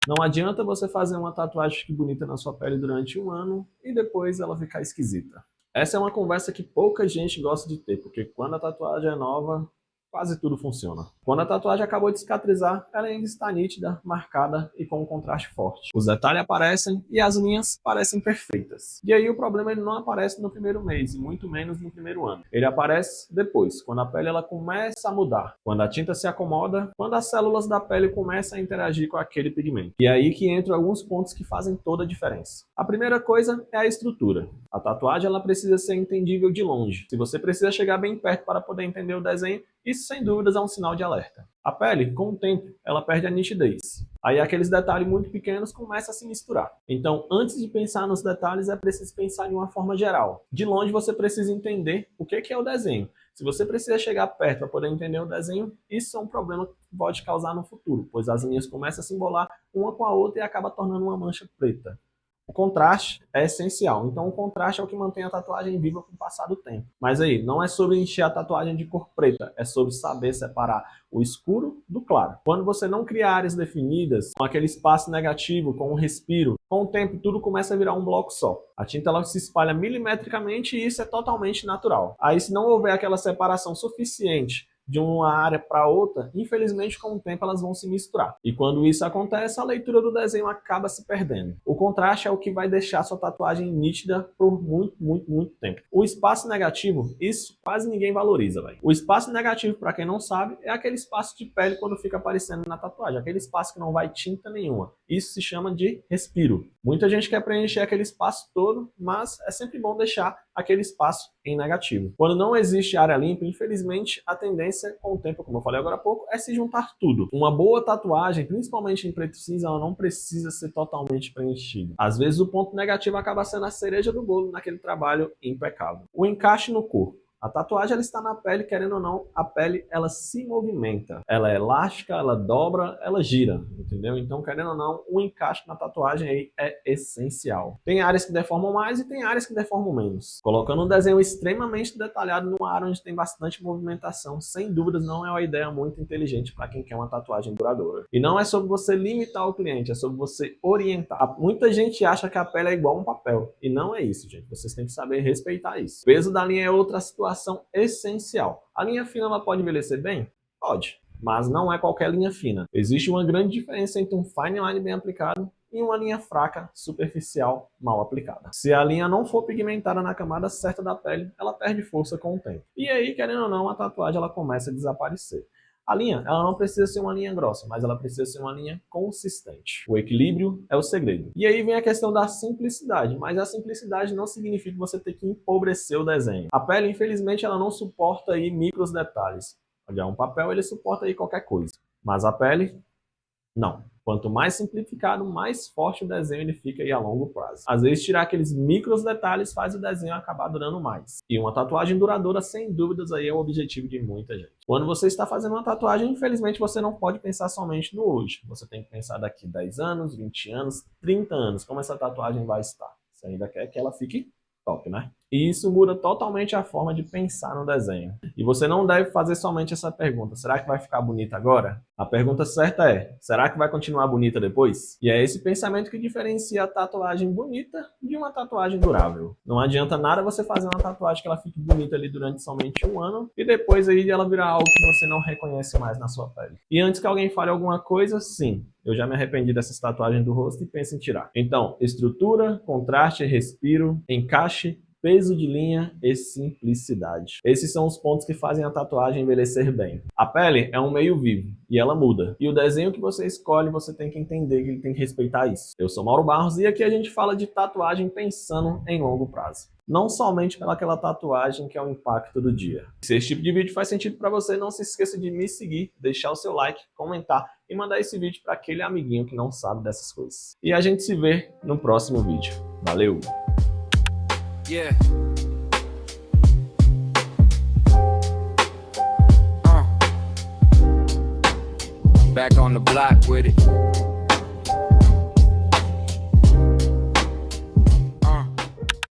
Não adianta você fazer uma tatuagem bonita na sua pele durante um ano e depois ela ficar esquisita. Essa é uma conversa que pouca gente gosta de ter, porque quando a tatuagem é nova, quase tudo funciona. Quando a tatuagem acabou de cicatrizar, ela ainda está nítida, marcada e com um contraste forte. Os detalhes aparecem e as linhas parecem perfeitas. E aí o problema ele não aparece no primeiro mês, e muito menos no primeiro ano. Ele aparece depois, quando a pele ela começa a mudar, quando a tinta se acomoda, quando as células da pele começam a interagir com aquele pigmento. E é aí que entram alguns pontos que fazem toda a diferença. A primeira coisa é a estrutura. A tatuagem ela precisa ser entendível de longe. Se você precisa chegar bem perto para poder entender o desenho, isso sem dúvidas é um sinal de alerta. A pele, com o tempo, ela perde a nitidez. Aí aqueles detalhes muito pequenos começam a se misturar. Então, antes de pensar nos detalhes, é preciso pensar de uma forma geral. De longe você precisa entender o que é o desenho. Se você precisa chegar perto para poder entender o desenho, isso é um problema que pode causar no futuro, pois as linhas começam a se embolar uma com a outra e acaba tornando uma mancha preta. O contraste é essencial, então o contraste é o que mantém a tatuagem viva com o passar do tempo. Mas aí, não é sobre encher a tatuagem de cor preta, é sobre saber separar o escuro do claro. Quando você não cria áreas definidas, com aquele espaço negativo, com um respiro, com o tempo tudo começa a virar um bloco só. A tinta ela se espalha milimetricamente e isso é totalmente natural. Aí se não houver aquela separação suficiente de uma área para outra, infelizmente com o tempo elas vão se misturar. E quando isso acontece, a leitura do desenho acaba se perdendo. O contraste é o que vai deixar sua tatuagem nítida por muito tempo. O espaço negativo, isso quase ninguém valoriza, velho. O espaço negativo, para quem não sabe, é aquele espaço de pele quando fica aparecendo na tatuagem, aquele espaço que não vai tinta nenhuma. Isso se chama de respiro. Muita gente quer preencher aquele espaço todo, mas é sempre bom deixar aquele espaço em negativo. Quando não existe área limpa, infelizmente, a tendência com o tempo, como eu falei agora há pouco, é se juntar tudo. Uma boa tatuagem, principalmente em preto e cinza, ela não precisa ser totalmente preenchida. Às vezes o ponto negativo acaba sendo a cereja do bolo naquele trabalho impecável. O encaixe no corpo. A tatuagem ela está na pele, querendo ou não, a pele ela se movimenta. Ela é elástica, ela dobra, ela gira, entendeu? Então, querendo ou não, o encaixe na tatuagem aí é essencial. Tem áreas que deformam mais e tem áreas que deformam menos. Colocando um desenho extremamente detalhado numa área onde tem bastante movimentação, sem dúvidas não é uma ideia muito inteligente para quem quer uma tatuagem duradoura. E não é sobre você limitar o cliente, é sobre você orientar. Muita gente acha que a pele é igual a um papel, e não é isso, gente. Vocês têm que saber respeitar isso. O peso da linha é outra situação essencial. A linha fina ela pode envelhecer bem? Pode, mas não é qualquer linha fina. Existe uma grande diferença entre um fine line bem aplicado e uma linha fraca, superficial, mal aplicada. Se a linha não for pigmentada na camada certa da pele, ela perde força com o tempo. E aí, querendo ou não, a tatuagem ela começa a desaparecer. A linha, ela não precisa ser uma linha grossa, mas ela precisa ser uma linha consistente. O equilíbrio é o segredo. E aí vem a questão da simplicidade, mas a simplicidade não significa que você tem que empobrecer o desenho. A pele, infelizmente, ela não suporta aí micros detalhes. Olha, um papel, ele suporta aí qualquer coisa, mas a pele, não. Quanto mais simplificado, mais forte o desenho ele fica aí a longo prazo. Às vezes, tirar aqueles micros detalhes faz o desenho acabar durando mais. E uma tatuagem duradoura, sem dúvidas, aí é o objetivo de muita gente. Quando você está fazendo uma tatuagem, infelizmente, você não pode pensar somente no hoje. Você tem que pensar daqui 10 anos, 20 anos, 30 anos, como essa tatuagem vai estar. Você ainda quer que ela fique top, né? E isso muda totalmente a forma de pensar no desenho. E você não deve fazer somente essa pergunta: será que vai ficar bonita agora? A pergunta certa é: será que vai continuar bonita depois? E é esse pensamento que diferencia a tatuagem bonita de uma tatuagem durável. Não adianta nada você fazer uma tatuagem que ela fique bonita ali durante somente um ano e depois aí ela virar algo que você não reconhece mais na sua pele. E antes que alguém fale alguma coisa, sim, eu já me arrependi dessas tatuagens do rosto e penso em tirar. Então, estrutura, contraste, respiro, encaixe, peso de linha e simplicidade. Esses são os pontos que fazem a tatuagem envelhecer bem. A pele é um meio vivo e ela muda. E o desenho que você escolhe, você tem que entender que ele tem que respeitar isso. Eu sou Mauro Barros e aqui a gente fala de tatuagem pensando em longo prazo. Não somente pelaquela tatuagem que é o impacto do dia. Se esse tipo de vídeo faz sentido para você, não se esqueça de me seguir, deixar o seu like, comentar e mandar esse vídeo para aquele amiguinho que não sabe dessas coisas. E a gente se vê no próximo vídeo. Valeu! Yeah. Back on the block with it.